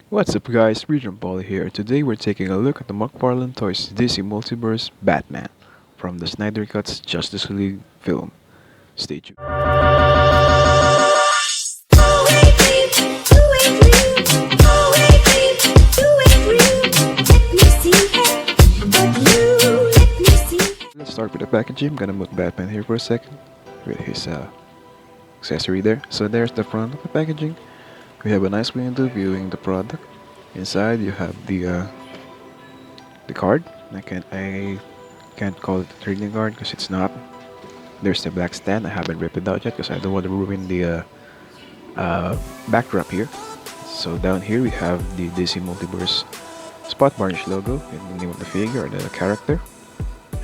What's up guys, Redrumpolie here. Today we're taking a look at the Mcfarlane Toys DC Multiverse Batman from the Snyder Cut's Justice League film. Stay tuned. Let's start with the packaging. I'm gonna move Batman here for a second with his accessory there. So there's the front of the packaging. We have a nice window viewing the product. Inside you have the card. I can't call it a trading card because it's not. There's the black stand. I haven't ripped it out yet because I don't want to ruin the backdrop here. So down here we have the DC Multiverse spot varnish logo and the name of the figure or the character,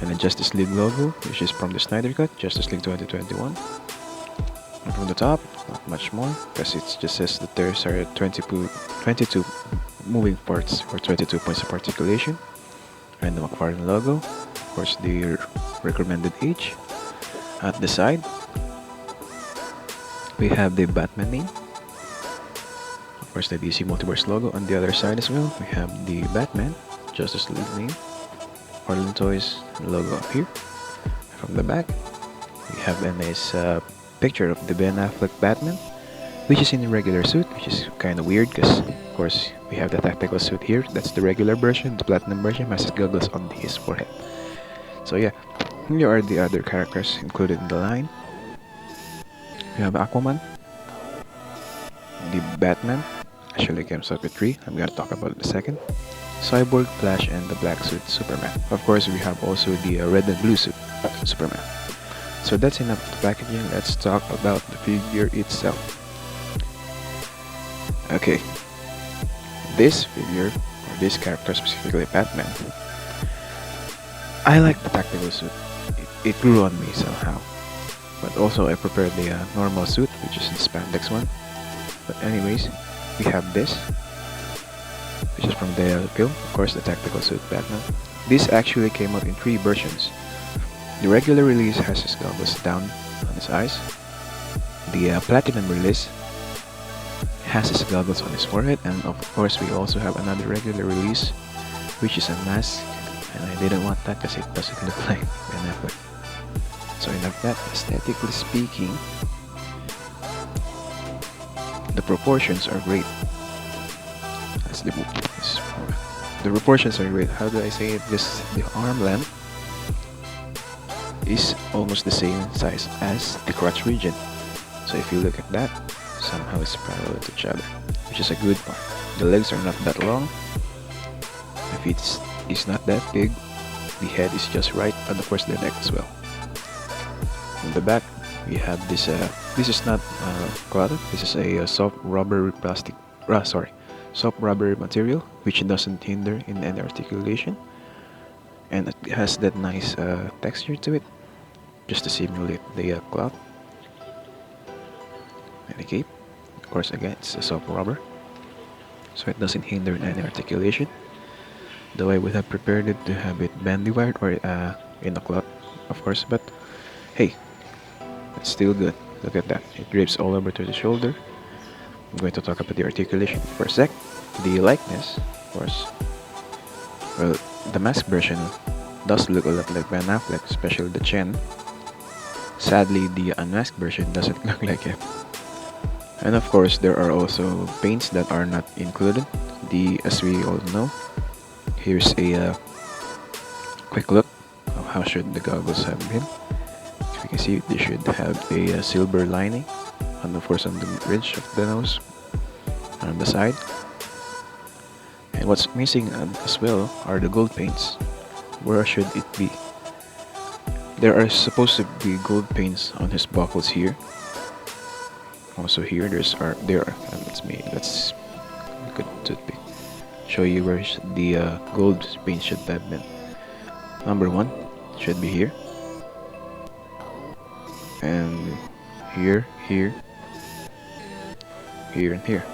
and the Justice League logo, which is from the Snyder Cut, Justice League 2021. And from the top, not much more because it just says that there's are 22 moving parts or 22 points of articulation, and the Mcfarlane logo, of course the recommended age. At the side we have the Batman name, of course the DC Multiverse logo. On the other side as well we have the Batman Justice League name, Mcfarlane Toys logo up here. From the back we have a nice picture of the Ben Affleck Batman, which is in a regular suit, which is kind of weird because of course we have the tactical suit here. That's the regular version. The platinum version has his goggles on his forehead. So yeah, here are the other characters included in the line. We have Aquaman, the Batman, actually comes up with 3, I'm gonna talk about it in a second, Cyborg, Flash, and the black suit Superman. Of course we have also the red and blue suit Superman. So that's enough of the packaging. Let's talk about the figure itself. Okay, this figure, or this character specifically Batman, I like the tactical suit. It grew on me somehow. But also I prepared the normal suit, which is the spandex one. But anyways, we have this, which is from the film, of course the tactical suit Batman. This actually came out in 3 versions. The regular release has his goggles down on his eyes. The platinum release has his goggles on his forehead, and of course we also have another regular release, which is a mask, and I didn't want that because it doesn't look like Ben Affleck. So enough of that. Aesthetically speaking, the proportions are great. The proportions are great. How do I say it? The arm length is almost the same size as the crotch region. So if you look at that, somehow it's parallel to each other, which is a good part. The legs are not that long. The feet is not that big. The head is just right, and of course the neck as well. In the back, we have this. This is not cloth. This is a soft rubber soft rubber material, which doesn't hinder in any articulation, and it has that nice texture to it, just to simulate the cloth. And the cape, of course, again it's a soft rubber, so it doesn't hinder in any articulation. Though I would have prepared it to have it bandy wired or in a cloth, of course, but hey, it's still good. Look at that. It drapes all over to the shoulder. I'm going to talk about the articulation for a sec. The likeness, of course. Well, the mask version does look a lot like Ben Affleck, especially the chin. Sadly, the unmasked version doesn't look like it. And of course, there are also paints that are not included. As we all know, here's a quick look of how should the goggles have been. As you can see, they should have a silver lining, and of course on the ridge of the nose, and on the side. And what's missing as well are the gold paints. Where should it be? There are supposed to be gold paints on his buckles here. Also here, let's look at toothpick. Show you where the gold paint should have been. Number 1 should be here, and here, and here.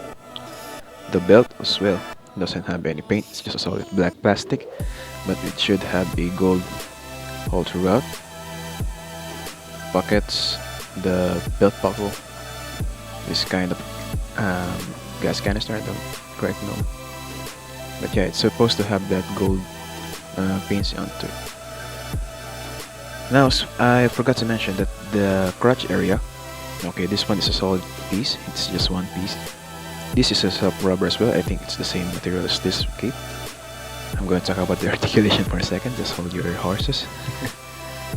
The belt as well doesn't have any paint, it's just a solid black plastic, but it should have a gold all throughout. Pockets, the belt buckle is kind of gas canister, the correct no. But yeah, it's supposed to have that gold paints onto it. Now, I forgot to mention that the crotch area, okay, this one is a solid piece, it's just one piece. This is a soft rubber as well, I think it's the same material as this cape. I'm going to talk about the articulation for a second, just hold your horses.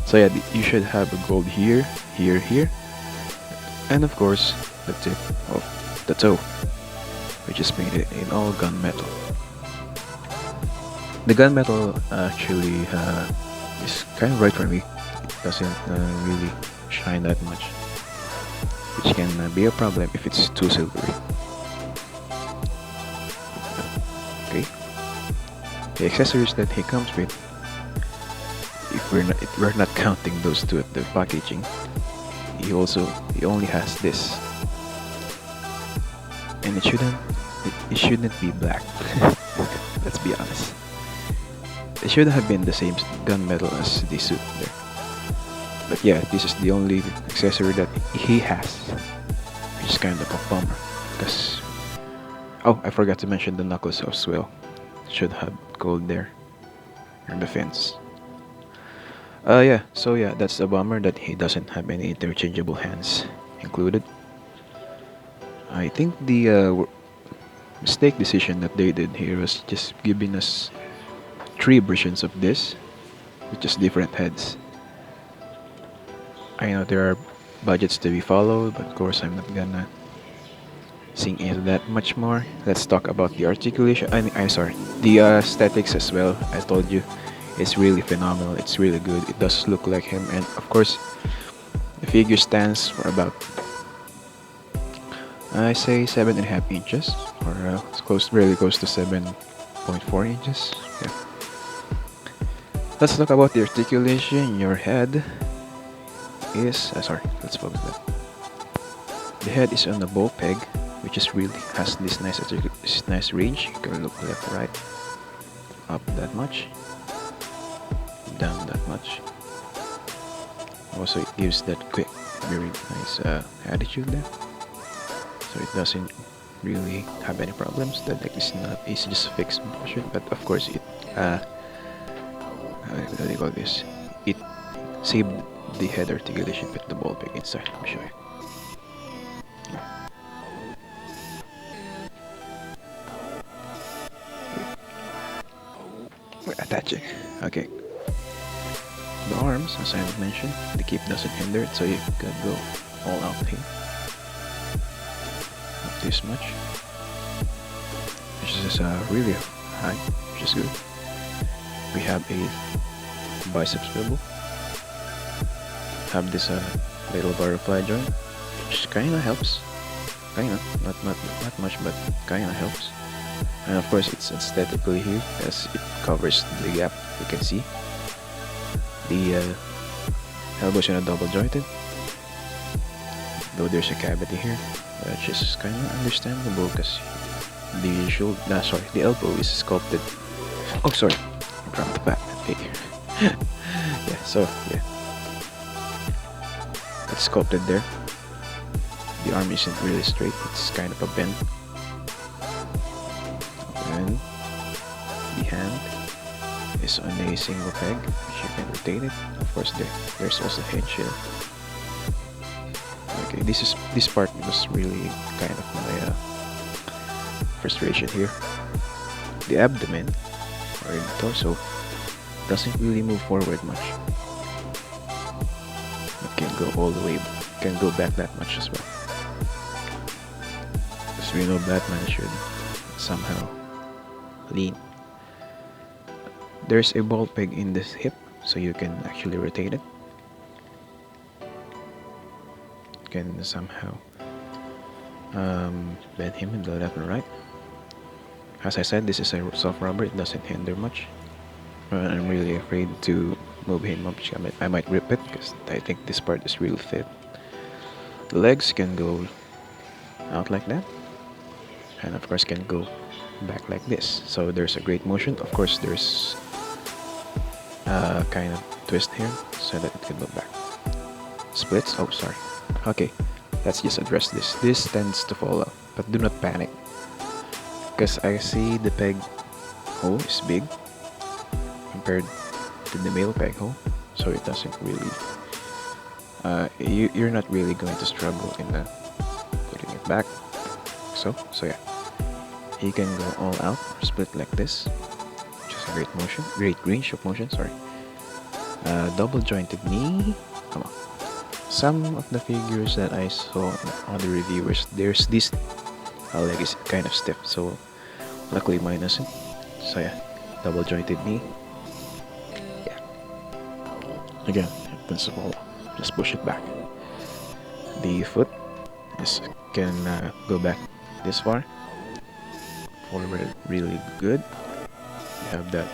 So yeah, you should have a gold here, here, here, and of course, the tip of the toe, which is painted in all gunmetal. The gunmetal actually is kind of right for me. It doesn't really shine that much, which can be a problem if it's too silvery. Okay. The accessories that he comes with, if we're not counting those two at the packaging, he only has this, and it shouldn't be black. Let's be honest. It should have been the same gunmetal as the suit there. But yeah, this is the only accessory that he has, which is kind of a bummer. Because I forgot to mention the knuckles as well. Should have gold there on the fence. Yeah, so yeah, that's a bummer that he doesn't have any interchangeable hands included. I think the mistake decision that they did here was just giving us 3 versions of this with just different heads. I know there are budgets to be followed, but of course I'm not gonna sink into that much more. Let's talk about the articulation. I'm sorry, the aesthetics as well. I told you, it's really phenomenal. It's really good. It does look like him, and of course, the figure stands for about, I say, 7.5 inches, or it's really close to 7.4 inches. Yeah. Let's talk about the articulation. Your head is sorry. Let's focus that. The head is on a ball peg, which is really has this nice range. You can look left, right, up that much, down that much. Also, it gives that quick, very nice attitude there. So it doesn't really have any problems. The neck is not, it's just fixed motion, but of course it what do you call this? It saved the head articulation with the ball peg inside. Let me show you. We're attaching. Okay. The arms, as I mentioned, the cape doesn't hinder it, so you can go all out here. Not this much. Which is really high, which is good. We have a biceps swivel. Have this little butterfly joint, which kinda helps. Kinda, not much, but kinda helps. And of course, it's aesthetically here as it covers the gap. You can see the elbows are double jointed, though there's a cavity here, which is kind of understandable because the elbow is sculpted. Oh, sorry, I dropped the Batman figure. Yeah, so yeah, it's sculpted there. The arm isn't really straight; it's kind of a bend. And the hand is on a single peg, which you can rotate it. Of course, there's also head shield. Okay, this part was really kind of my frustration here. The abdomen or the torso doesn't really move forward much. It can go all the way, can go back that much as well. Because we know Batman should somehow lean. There's a ball peg in this hip, so you can actually rotate it. You can somehow bend him in the left and right. As I said, this is a soft rubber, it doesn't hinder much. I'm really afraid to move him up. I might rip it because I think this part is really thin. The legs can go out like that, and of course can go back like this. So there's a great motion. Of course, there's a kind of twist here so that it can go back. Splits. Oh, sorry. Okay, let's just address this. This tends to fall out, but do not panic. because I see the peg hole is big compared to the male peg hole, so it doesn't really you're not really going to struggle in putting it back. So yeah, you can go all out or split like this, which is a great range of motion. Sorry. Double jointed knee. Come on. Some of the figures that I saw on the reviewers, there's this leg is kind of stiff, so luckily mine isn't. So yeah, double jointed knee. Yeah. Again, principle, just push it back. The foot can go back this far. Forward really good. You have that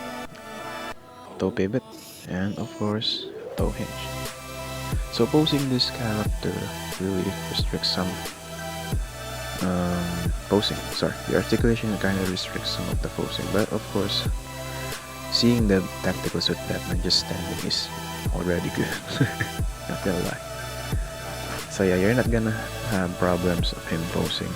toe pivot and of course toe hinge. So posing this character really restricts some posing. Sorry, the articulation kind of restricts some of the posing, but of course, seeing the tactical suit Batman just standing is already good. Not gonna lie. So yeah, you're not gonna have problems of him posing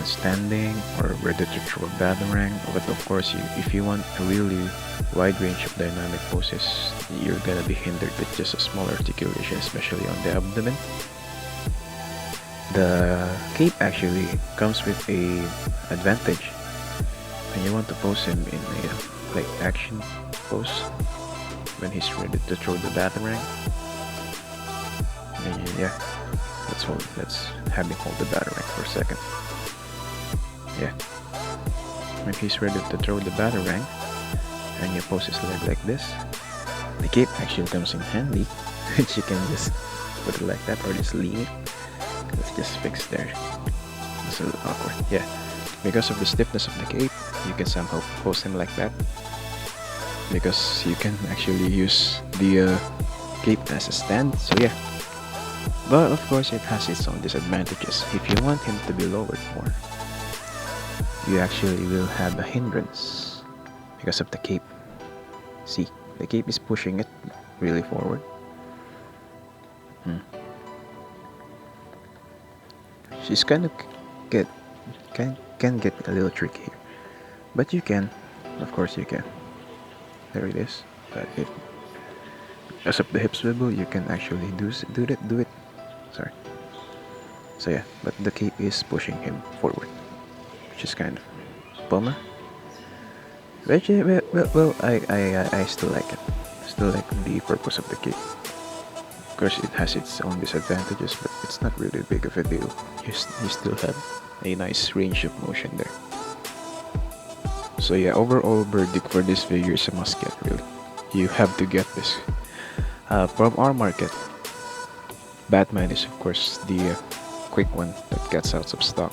standing or ready to throw a batarang. But of course, if you want a really wide range of dynamic poses, you're gonna be hindered with just a small articulation, especially on the abdomen. The cape actually comes with a advantage when you want to pose him in a like action pose when he's ready to throw the batarang. Yeah, let's have him hold the batarang for a second. Yeah, when he's ready to throw the batarang and you pose his leg like this, the cape actually comes in handy. Which you can just put it like that or just lean it. Let's just fix there. It's a little awkward. Yeah, because of the stiffness of the cape, you can somehow pose him like that, because you can actually use the cape as a stand. So yeah, but of course it has its own disadvantages. If you want him to be lowered more, you actually will have a hindrance because of the cape. See, the cape is pushing it really forward. She's kind of can get a little tricky here, but you can, of course you can. There it is. But if as of the hip swivel, you can actually do it. Sorry. So yeah, but the cape is pushing him forward, which is kind of bummer. But yeah, well, I still like it. Still like the purpose of the cape. Of course, it has its own disadvantages, but it's not really big of a deal. You still have a nice range of motion there. So yeah, overall verdict for this figure is a must get, really. You have to get this. From our market, Batman is of course the quick one that gets out of stock.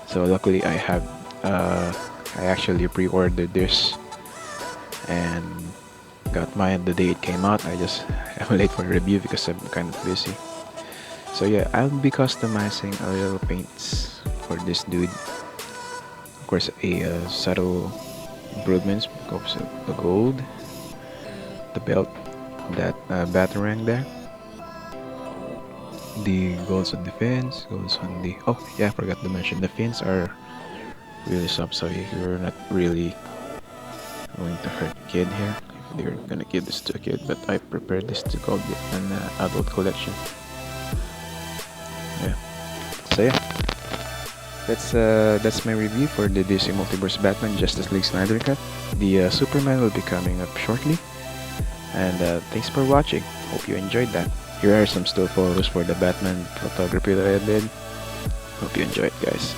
So luckily I actually pre-ordered this and got mine the day it came out. I'm late for the review because I'm kind of busy. So yeah, I'll be customizing a little paints for this dude. Of course, a subtle improvements because of the gold, the belt, that batarang there, the golds on the fins, golds on the I forgot to mention the fins are really soft, so you're not really going to hurt kid here if they're gonna give this to a kid. But I prepared this to call it an adult collection. Yeah, so yeah, that's my review for the DC Multiverse Batman Justice League Snyder Cut. The Superman will be coming up shortly, and thanks for watching. Hope you enjoyed that. Here are some still photos for the Batman photography that I did. Hope you enjoyed, guys.